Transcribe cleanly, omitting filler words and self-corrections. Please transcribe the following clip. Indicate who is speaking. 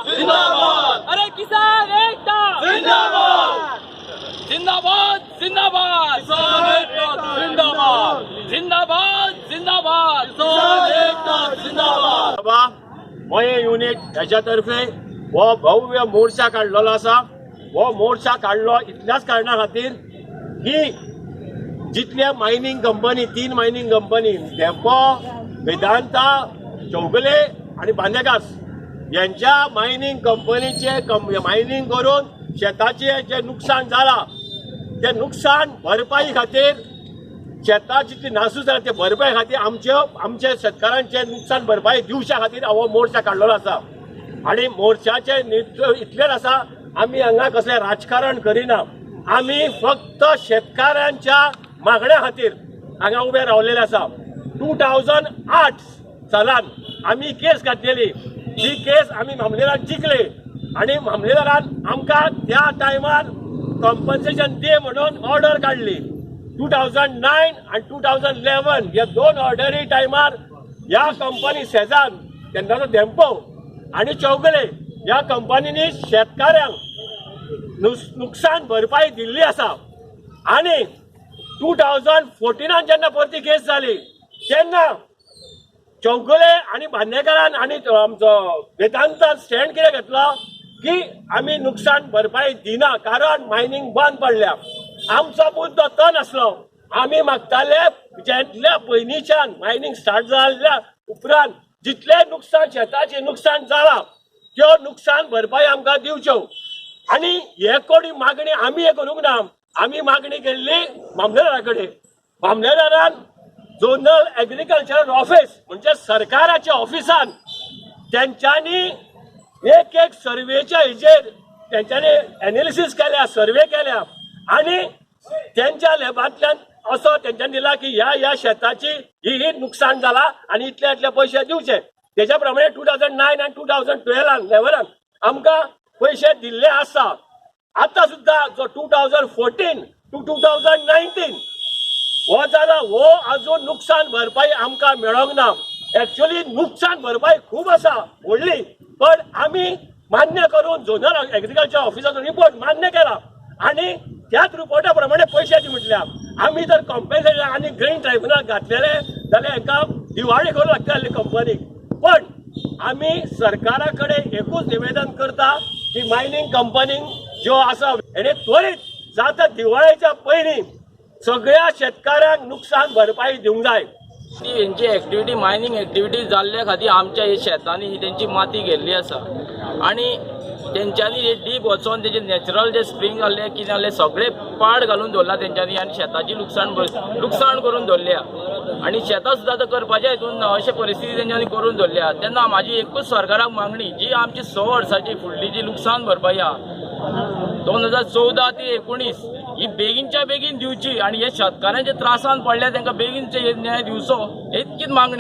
Speaker 1: जिंदाबाद। अरे किसान एकता जिंदाबाद जिंदाबाद जिंदाबाद किसान एकता जिंदाबाद जिंदाबाद जिंदाबाद किसान एकता जिंदाबाद।
Speaker 2: मये युनिट ह्याच्या तर्फे हो भव्य मोर्चा काढलेलो आसा। हो मोर्चा काढलो इतल्याच कारणां खातीर की जितल्या mining company 3 mining company Dempo, Vedanta, Chowgule आणि बांदेकास यांच्या मायनिंग कंपनीचे मायनिंग करून शेताचे जे नुकसान जाला ते नुकसान भरपाई खातीर शेताची जी नासूक जाला ते भरपाई खातीर आमचे शेतकारांचे नुकसान भरपाई दिवच्या खातीर हो मोर्चा काढलेलो आसा। आणि मोर्चाचे इतलेच आसा आम्ही हांगा कसले राजकारण करिना, आम्ही फक्त शेतकारांच्या मागण्या खातीर हांगा उभे रावलेले आसा। 2008 सालान आम्ही केस घातलेली, ती केस आम्ही मामलेदारान जिखले आणि मामलेदारान आमकां त्या टायमार कॉम्पन्सेशन दे म्हणून ऑर्डर काढली। 2009 आणि 2011 या 2 ऑर्डरी टायमार या कंपनी सेजान तेन्नाचो डेम्पो आणि चौगले या कंपनीनी शेतकऱ्यांक नुकसान भरपाई दिल्ली आसा। आणि 2014 जेन्ना परती केस जाली तेन्ना चौगले आणि बांदेकरान आणि आमचो वेदांता स्टँड कितें घेतलो की आमी नुकसान भरपाई दिना कारण मायनिंग बंद पडल्या। आमचो मुद्दो तो नासलो, आमी मागताले जितल्या पयलींच्यान मायनिंग स्टार्ट जाल्ल्या उपरांत जितले नुकसान शेताचे नुकसान जाला त्यो नुकसान भरपाई आमकां दिवच्यो। आणि हे कोणी मागणी आमी हे करूंक ना, आमी मागणी केल्ली मामलेदारा कडेन। मामलेदारान झोनल एग्रीकल्चरल ऑफिस म्हणजे सरकाराच्या ऑफिसान त्यांच्यानी एक सर्वेच्या हेजेर त्यांच्यानी एनालिसिस केल्या, सर्वे केल्या आणि त्यांच्या लॅबांतल्यान असो त्यांच्यानी दिला की ह्या शेताची ही नुकसान जाला आणि इतले पैसे दिवचे। त्याच्या प्रमाणे 2009 आणि 2012 लेवलान आमकां पैसे दिल्ले आसा। आता सुद्धा जो 2014 to 2019 हो जाला हो अजून नुकसान भरपाई आमकां मेळोंक ना। एक्चुअली नुकसान भरपाई खूब आसा व्हडली, पण आमी मान्य करून झोनल एग्रीकल्चर ऑफिसाचो रिपोर्ट मान्य केला आणि त्याच रिपोर्टा प्रमाणे पैसे दी म्हटल्या। आमी जर कॉम्पेन्सेशन आणि ग्रीन ट्रायब्युनल घातलेले जाल्यार हांकां दिवाळी करूंक लागताली कंपनीक। पण आमी सरकारा कडेन एकूच निवेदन करता की मायनिंग कंपनीक ज्यो आसा हेणे त्वरीत जाता दिवाळेच्या पयलीं सगळ्या शेतकऱ्यांक नुकसान भरपाई दिवंक जाय।
Speaker 1: यांची ऍक्टिव्हिटी मायनिंग ऍक्टिव्हिटी जाल्ल्या खातीर आमच्या शेतांनी त्यांची माती गेल्ली आसा आणि तेंच्यांनी हे डीप वचोन तेजे नॅचरल जे स्प्रिंग जाल्ले कितें जाल्ले सगळे पाड घालून दवरला तेंच्यांनी आणि शेताची लुकसाण करून दवरल्या आणि शेतां सुद्दां आतां करपाच्या हितून अशे परिस्थिती तेंच्यांनी करून दवरल्या। तेन्ना म्हाजी एकूच सरकाराक मागणी जी आमची 6 वर्सांची फुडली जी लुकसाण भरपाई आहा 2014 ते 19 ही बेगीनच्या बेगीन दिवची आणि हे शेतकऱ्यांच्या त्रासान पडल्या तांकां बेगीनचे न्याय दिवचो इतकीच मागणी।